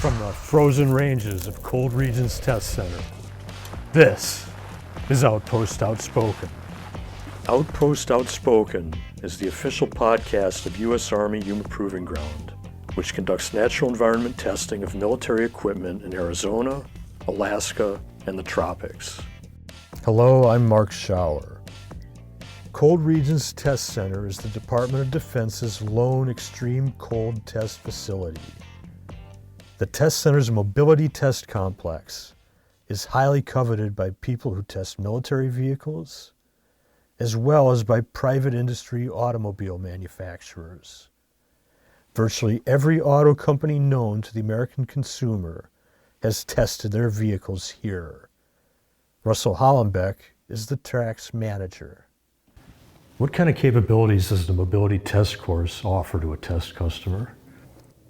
From the frozen ranges of Cold Regions Test Center, this is Outpost Outspoken. Outpost Outspoken is the official podcast of U.S. Army Yuma Proving Ground, which conducts natural environment testing of military equipment in Arizona, Alaska, and the tropics. Hello, I'm Mark Schauer. Cold Regions Test Center is the Department of Defense's lone extreme cold test facility. The test center's mobility test complex is highly coveted by people who test military vehicles, as well as by private industry automobile manufacturers. Virtually every auto company known to the American consumer has tested their vehicles here. Russell Hollembaek is the track's manager. What kind of capabilities does the mobility test course offer to a test customer?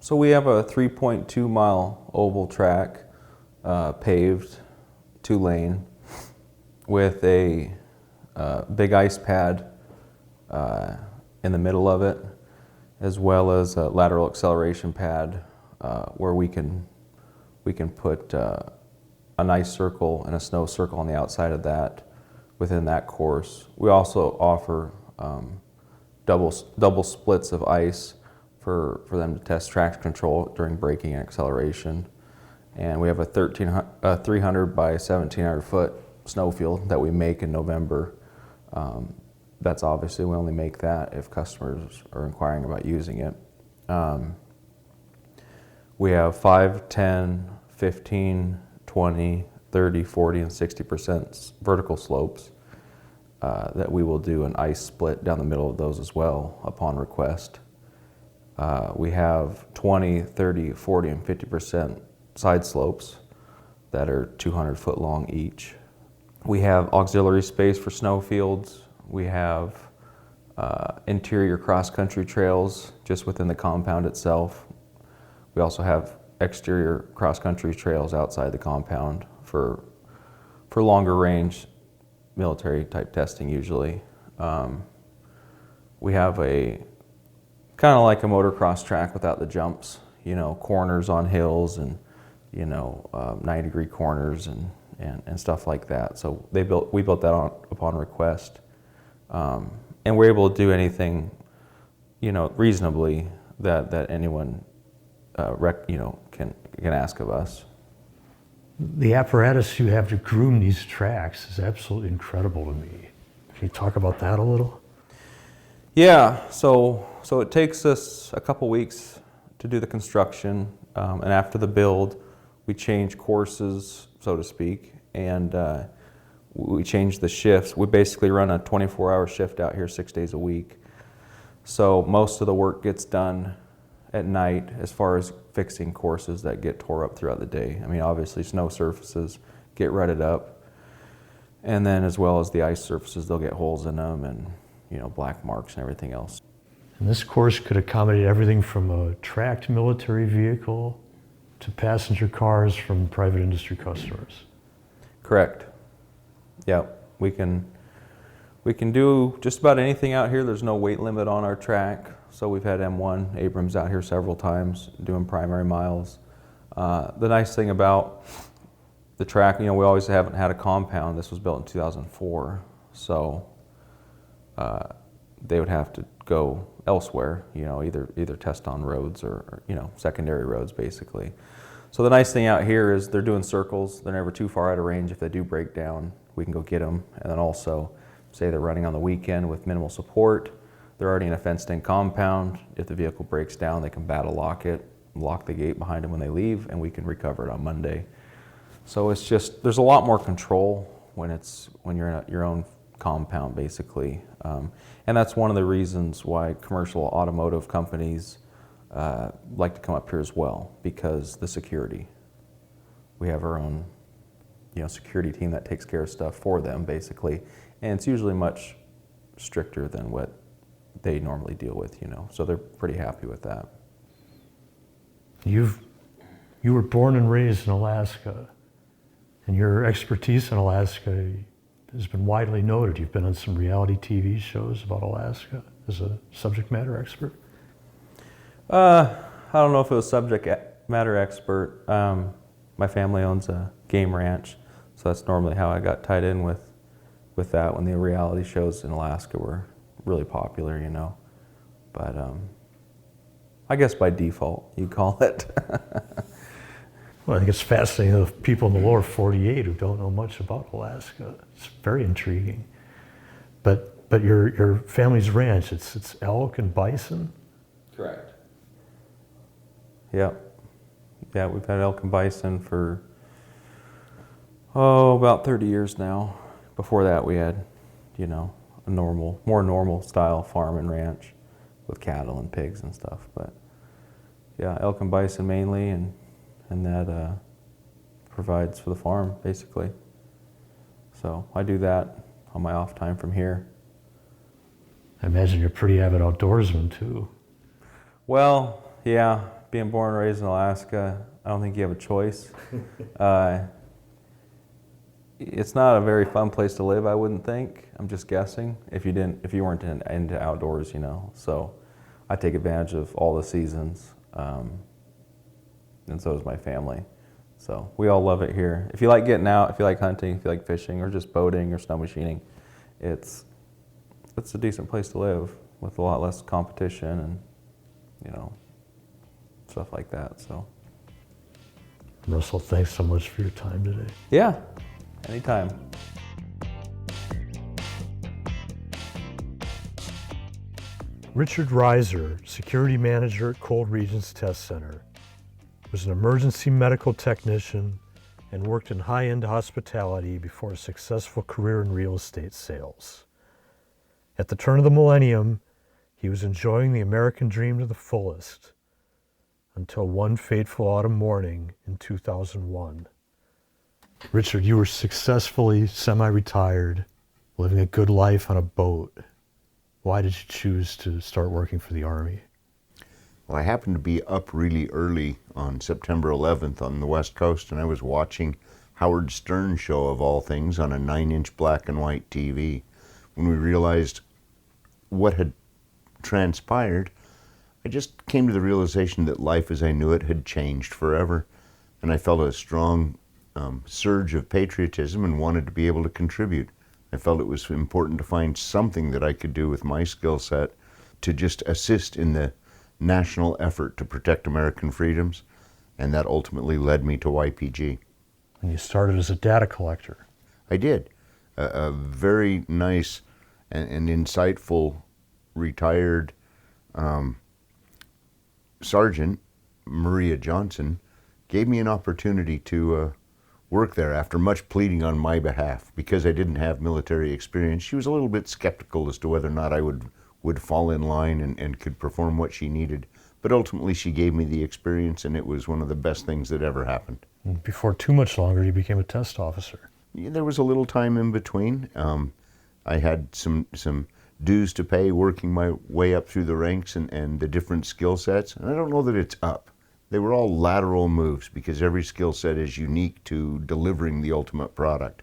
So we have a 3.2 mile oval track, paved, 2-lane, with a big ice pad in the middle of it, as well as a lateral acceleration pad where we can put an ice circle and a snow circle on the outside of that within that course. We also offer double splits of ice for them to test traction control during braking and acceleration. And we have a 300 by 1,700 foot snowfield that we make in November. That's obviously, we only make that if customers are inquiring about using it. We have 5, 10, 15, 20, 30, 40, and 60% vertical slopes that we will do an ice split down the middle of those as well upon request. We have 20, 30, 40, and 50% side slopes that are 200 foot long each. We have auxiliary space for snow fields. We have interior cross-country trails just within the compound itself. We also have exterior cross-country trails outside the compound for longer range military type testing usually. We have a kind of like a motocross track without the jumps, corners on hills and 90-degree corners and stuff like that. So we built that upon request, and we're able to do anything reasonably that anyone can ask of us. The apparatus you have to groom these tracks is absolutely incredible to me. Can you talk about that a little? Yeah, so it takes us a couple weeks to do the construction, and after the build, we change courses, so to speak, and we change the shifts. We basically run a 24-hour shift out here 6 days a week. So most of the work gets done at night as far as fixing courses that get tore up throughout the day. I mean, obviously snow surfaces get rutted up, and then as well as the ice surfaces, they'll get holes in them and black marks and everything else. And this course could accommodate everything from a tracked military vehicle to passenger cars from private industry customers. Correct. Yeah, we can do just about anything out here. There's no weight limit on our track. So we've had M1 Abrams out here several times doing primary miles. The nice thing about the track, we always haven't had a compound. This was built in 2004. So they would have to go elsewhere, either test on roads or secondary roads basically. So the nice thing out here is they're doing circles. They're never too far out of range. If they do break down, we can go get them. And then also, say they're running on the weekend with minimal support, they're already in a fenced-in compound. If the vehicle breaks down, they can battle lock it, lock the gate behind them when they leave, and we can recover it on Monday. So it's just, there's a lot more control when you're in your own compound, basically. And that's one of the reasons why commercial automotive companies like to come up here as well, because the security. We have our own security team that takes care of stuff for them, basically. And it's usually much stricter than what they normally deal with, so they're pretty happy with that. You were born and raised in Alaska, and your expertise in Alaska has been widely noted. You've been on some reality TV shows about Alaska as a subject matter expert. I don't know if it was subject matter expert. My family owns a game ranch, so that's normally how I got tied in with that when the reality shows in Alaska were really popular, you know. But I guess by default, you'd call it. Well, I think it's fascinating the people in the lower 48 who don't know much about Alaska. It's very intriguing. But your family's ranch, it's elk and bison? Correct. Yep. Yeah, we've had elk and bison for, about 30 years now. Before that, we had, you know, a more normal style farm and ranch with cattle and pigs and stuff. But yeah, elk and bison mainly, and that provides for the farm, basically. So I do that on my off time from here. I imagine you're a pretty avid outdoorsman, too. Well, yeah, being born and raised in Alaska, I don't think you have a choice. It's not a very fun place to live, I wouldn't think. I'm just guessing, if you weren't into outdoors, you know. So I take advantage of all the seasons, and so does my family. So we all love it here. If you like getting out, if you like hunting, if you like fishing, or just boating or snow machining, it's a decent place to live with a lot less competition and, you know, stuff like that. So, Russell, thanks so much for your time today. yeah, anytime. Richard Reiser, Security Manager at Cold Regions Test Center, was an emergency medical technician and worked in high-end hospitality before a successful career in real estate sales. At the turn of the millennium, he was enjoying the American dream to the fullest until one fateful autumn morning in 2001. Richard, you were successfully semi-retired, living a good life on a boat. Why did you choose to start working for the Army? Well, I happened to be up really early on September 11th on the West Coast, and I was watching Howard Stern's show, of all things, on a 9-inch black and white TV. When we realized what had transpired, I just came to the realization that life as I knew it had changed forever, and I felt a strong surge of patriotism and wanted to be able to contribute. I felt it was important to find something that I could do with my skill set to just assist in the national effort to protect American freedoms, and that ultimately led me to YPG. And you started as a data collector. I did. A very nice and insightful retired Sergeant, Maria Johnson, gave me an opportunity to work there after much pleading on my behalf. Because I didn't have military experience, she was a little bit skeptical as to whether or not I would fall in line and could perform what she needed. But ultimately she gave me the experience, and it was one of the best things that ever happened. And before too much longer, you became a test officer. Yeah, there was a little time in between. I had some dues to pay working my way up through the ranks and the different skill sets. And I don't know that it's up. They were all lateral moves because every skill set is unique to delivering the ultimate product.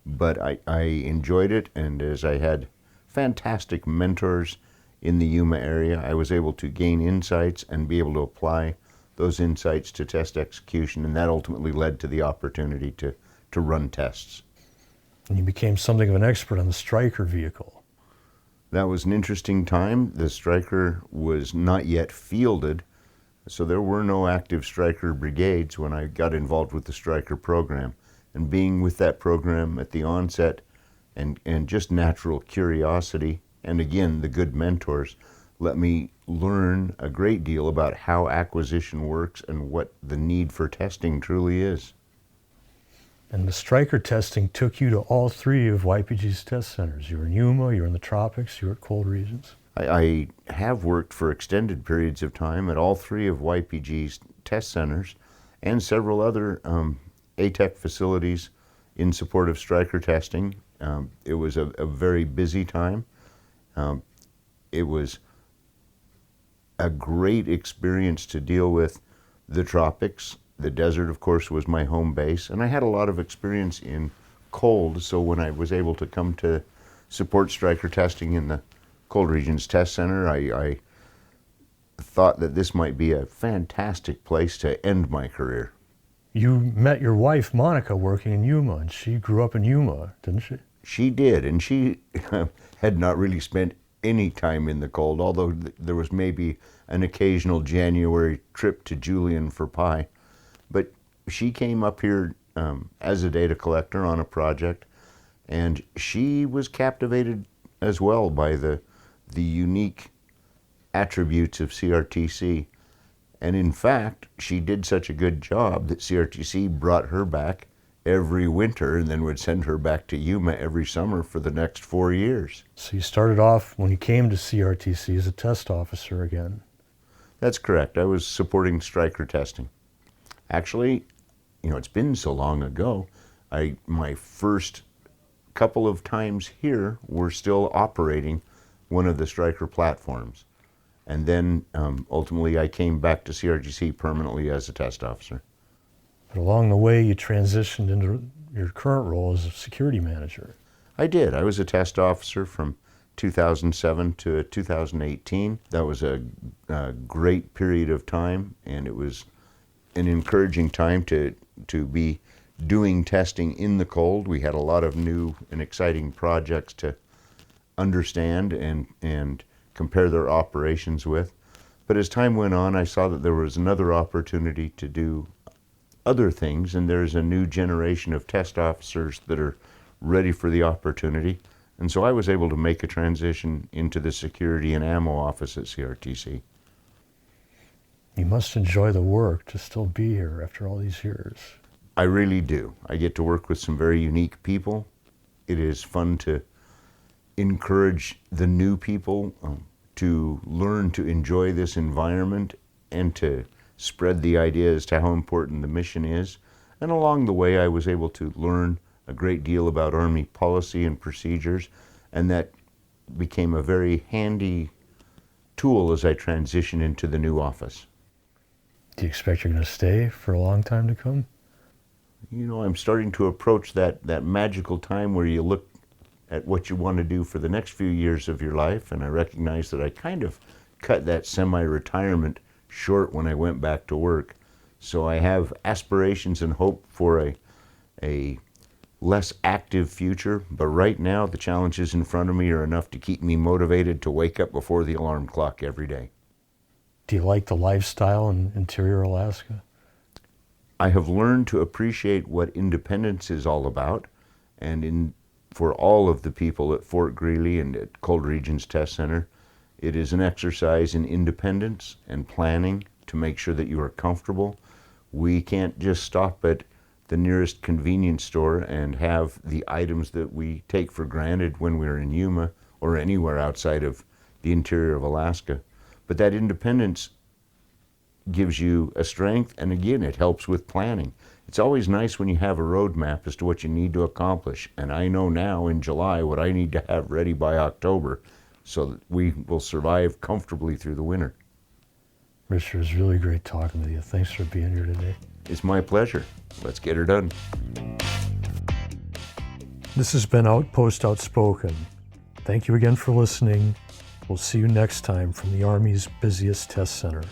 But I enjoyed it, and as I had fantastic mentors in the Yuma area, I was able to gain insights and be able to apply those insights to test execution, and that ultimately led to the opportunity to run tests. And you became something of an expert on the Stryker vehicle. That was an interesting time. The Stryker was not yet fielded, so there were no active Stryker brigades when I got involved with the Stryker program. And being with that program at the onset and just natural curiosity, and again, the good mentors, let me learn a great deal about how acquisition works and what the need for testing truly is. And the Stryker testing took you to all three of YPG's test centers. You were in Yuma, you were in the tropics, you were at Cold Regions. I have worked for extended periods of time at all three of YPG's test centers and several other ATEC facilities in support of Stryker testing. It was a very busy time. It was a great experience to deal with the tropics. The desert, of course, was my home base, and I had a lot of experience in cold, so when I was able to come to support Stryker testing in the Cold Regions Test Center, I thought that this might be a fantastic place to end my career. You met your wife, Monica, working in Yuma, and she grew up in Yuma, didn't she? She did, and she had not really spent any time in the cold, although there was maybe an occasional January trip to Julian for pie. But she came up here as a data collector on a project, and she was captivated as well by the unique attributes of CRTC. And in fact, she did such a good job that CRTC brought her back every winter and then would send her back to Yuma every summer for the next 4 years. So you started off, when you came to CRTC, as a test officer again. That's correct. I was supporting striker testing. Actually, it's been so long ago, my first couple of times here were still operating one of the striker platforms. And then ultimately I came back to CRTC permanently as a test officer. But along the way, you transitioned into your current role as a security manager. I did. I was a test officer from 2007 to 2018. That was a great period of time, and it was an encouraging time to be doing testing in the cold. We had a lot of new and exciting projects to understand and compare their operations with. But as time went on, I saw that there was another opportunity to do other things, and there's a new generation of test officers that are ready for the opportunity. And so I was able to make a transition into the security and ammo office at CRTC. You must enjoy the work to still be here after all these years. I really do. I get to work with some very unique people. It is fun to encourage the new people to learn to enjoy this environment and to spread the idea as to how important the mission is. And along the way, I was able to learn a great deal about Army policy and procedures, and that became a very handy tool as I transition into the new office. Do you expect you're going to stay for a long time to come? I'm starting to approach that magical time where you look at what you want to do for the next few years of your life, and I recognize that I kind of cut that semi-retirement short when I went back to work. So I have aspirations and hope for a less active future, but right now the challenges in front of me are enough to keep me motivated to wake up before the alarm clock every day. Do you like the lifestyle in interior Alaska? I have learned to appreciate what independence is all about, and for all of the people at Fort Greely and at Cold Regions Test Center, it is an exercise in independence and planning to make sure that you are comfortable. We can't just stop at the nearest convenience store and have the items that we take for granted when we're in Yuma or anywhere outside of the interior of Alaska. But that independence gives you a strength, and again, it helps with planning. It's always nice when you have a roadmap as to what you need to accomplish, and I know now in July what I need to have ready by October so that we will survive comfortably through the winter. Richard, it was really great talking with you. Thanks for being here today. It's my pleasure. Let's get her done. This has been Outpost Outspoken. Thank you again for listening. We'll see you next time from the Army's busiest test center.